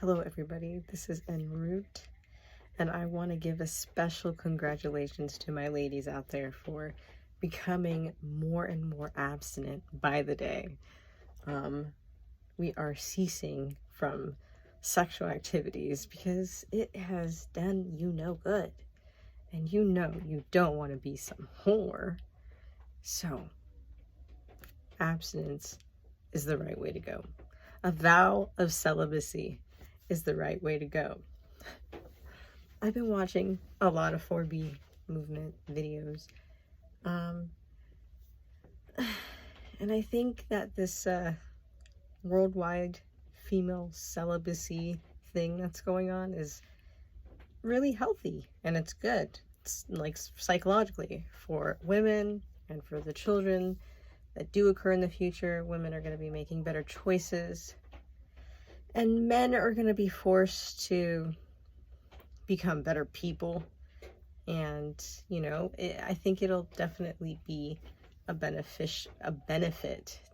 Hello everybody, this is En route, and I want to give a special congratulations to my ladies out there for becoming more and more abstinent by the day. We are ceasing from sexual activities because it has done you no good, and you know you don't want to be some whore. So abstinence is the right way to go. A vow of celibacy is the right way to go. I've been watching a lot of 4B movement videos. And I think that this worldwide female celibacy thing that's going on is really healthy, and it's good. It's like psychologically for women and for the children that do occur in the future. Women are going to be making better choices, and men are going to be forced to become better people. And I think it'll definitely be a benefit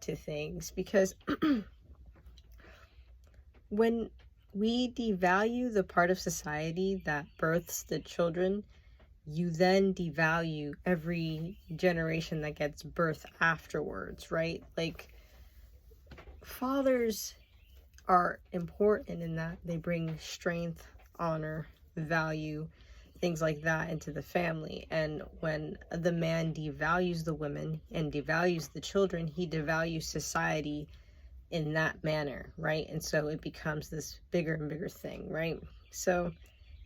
to things, because when we devalue the part of society that births the children, you then devalue every generation that gets birth afterwards, right? Like, fathers are important in that they bring strength, honor, value, things like that into the family. And when the man devalues the women and devalues the children, he devalues society in that manner, right? And so it becomes this bigger and bigger thing, right? So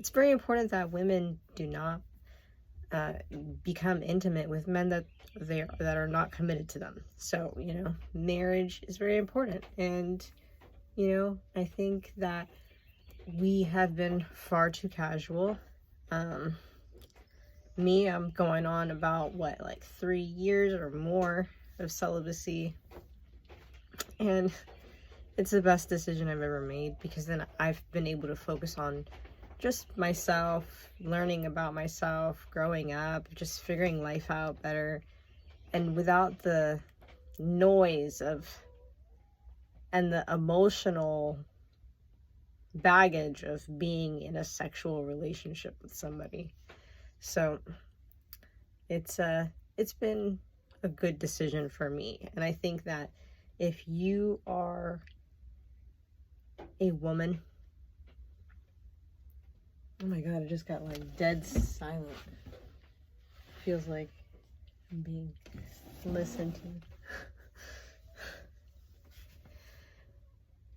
it's very important that women do not become intimate with men that are not committed to them. So marriage is very important. And I think that we have been far too casual. I'm going on about 3 years or more of celibacy, and it's the best decision I've ever made, because then I've been able to focus on just myself, learning about myself, growing up, just figuring life out better, and without the noise and the emotional baggage of being in a sexual relationship with somebody. So it's been a good decision for me. And I think that if you are a woman, oh my god, it just got dead silent. Feels like I'm being listened to.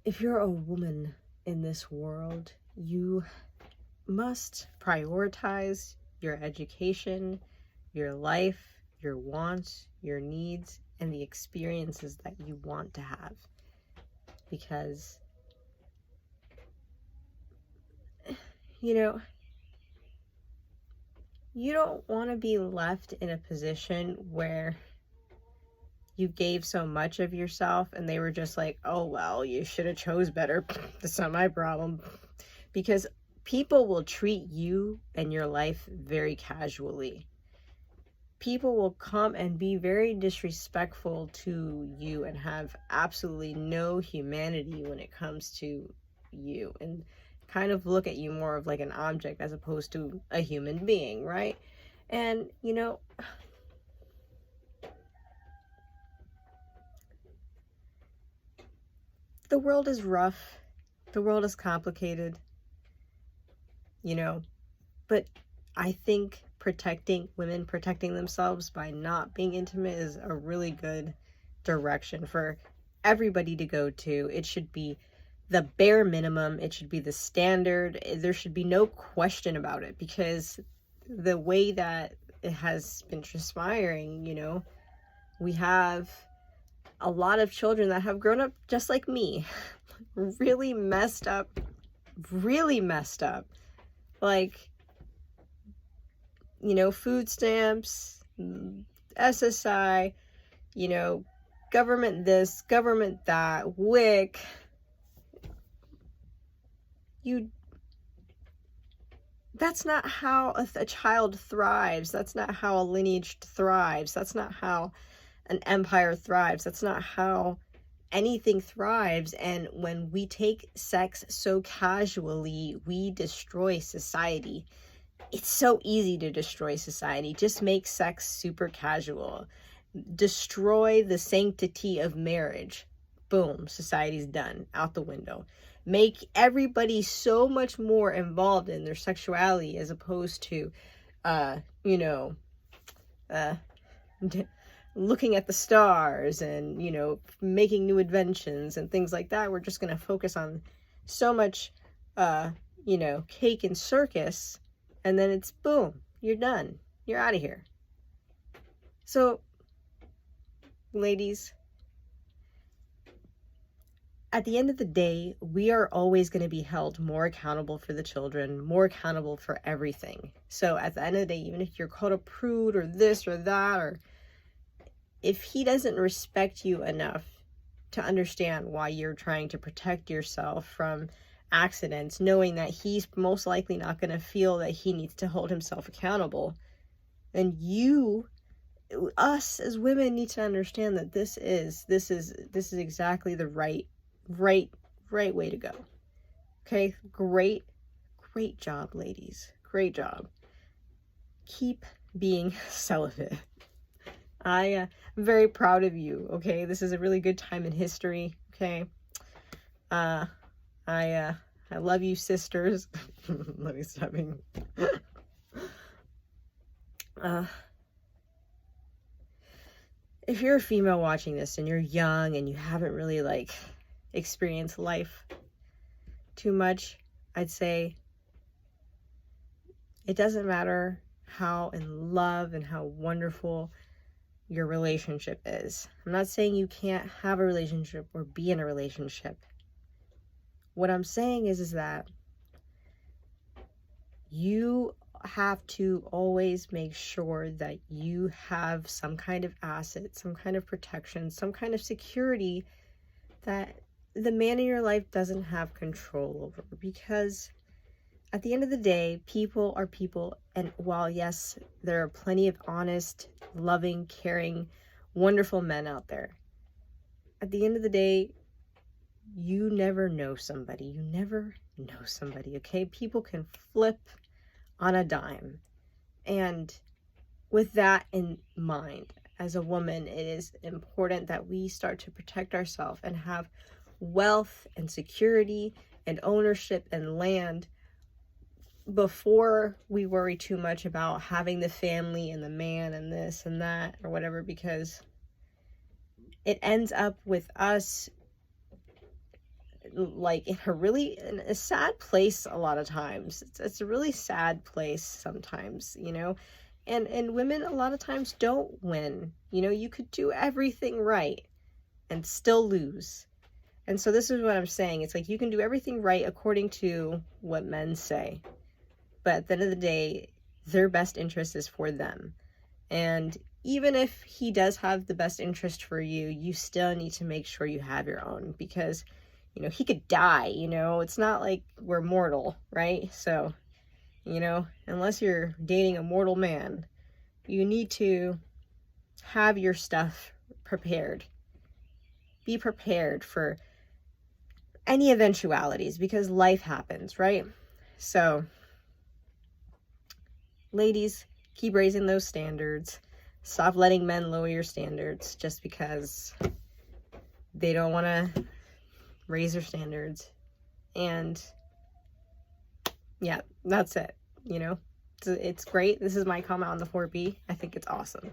If you're a woman in this world, you must prioritize your education, your life, your wants, your needs, and the experiences that you want to have. Because you don't want to be left in a position where you gave so much of yourself and they were just like, oh, well, you should have chose better. That's not my problem. Because people will treat you and your life very casually. People will come and be very disrespectful to you and have absolutely no humanity when it comes to you, and kind of look at you more of like an object as opposed to a human being, right? And the world is rough, the world is complicated, but I think women protecting themselves by not being intimate is a really good direction for everybody to go to. It should be the bare minimum. It should be the standard. There should be no question about it, because the way that it has been transpiring, we have a lot of children that have grown up just like me, really messed up, like, food stamps, SSI, government this, government that, WIC. That's not how a child thrives. That's not how a lineage thrives. That's not how an empire thrives. That's not how anything thrives. And when we take sex so casually, we destroy society. It's so easy to destroy society. Just make sex super casual. Destroy the sanctity of marriage. Boom, society's done, out the window. Make everybody so much more involved in their sexuality as opposed to, you know, looking at the stars and, you know, making new inventions and things like that. We're just going to focus on so much, you know, cake and circus, and then it's boom, you're done. You're out of here. So, ladies, at the end of the day, we are always going to be held more accountable for the children, more accountable for everything. So at the end of the day, even if you're called a prude or this or that, or if he doesn't respect you enough to understand why you're trying to protect yourself from accidents, knowing that he's most likely not going to feel that he needs to hold himself accountable, then us as women need to understand that this is exactly the right way to go. Okay, great job, ladies. Great job. Keep being celibate. I'm very proud of you. Okay, this is a really good time in history. Okay, I love you, sisters. Let me stop being. If you're a female watching this and you're young and you haven't really like experienced life too much, I'd say it doesn't matter how in love and how wonderful your relationship is. I'm not saying you can't have a relationship or be in a relationship. What I'm saying is that you have to always make sure that you have some kind of asset, some kind of protection, some kind of security that the man in your life doesn't have control over. Because at the end of the day, people are people, and while yes, there are plenty of honest, loving, caring, wonderful men out there, at the end of the day, you never know somebody. You never know somebody, okay? People can flip on a dime. And with that in mind, as a woman, it is important that we start to protect ourselves and have wealth and security and ownership and land before we worry too much about having the family and the man and this and that or whatever, because it ends up with us like in a sad place a lot of times. It's a really sad place sometimes, you know, and women a lot of times don't win. You know, you could do everything right and still lose. And so this is what I'm saying. It's like you can do everything right according to what men say, but at the end of the day, their best interest is for them. And even if he does have the best interest for you, you still need to make sure you have your own, because you know, he could die, you know, it's not like we're mortal, right? So, you know, unless you're dating a mortal man, you need to have your stuff prepared. Be prepared for any eventualities, because life happens, right? So, ladies, keep raising those standards. Stop letting men lower your standards just because they don't want to raise their standards. And yeah, that's it. You know, it's great. This is my comment on the 4B. I think it's awesome.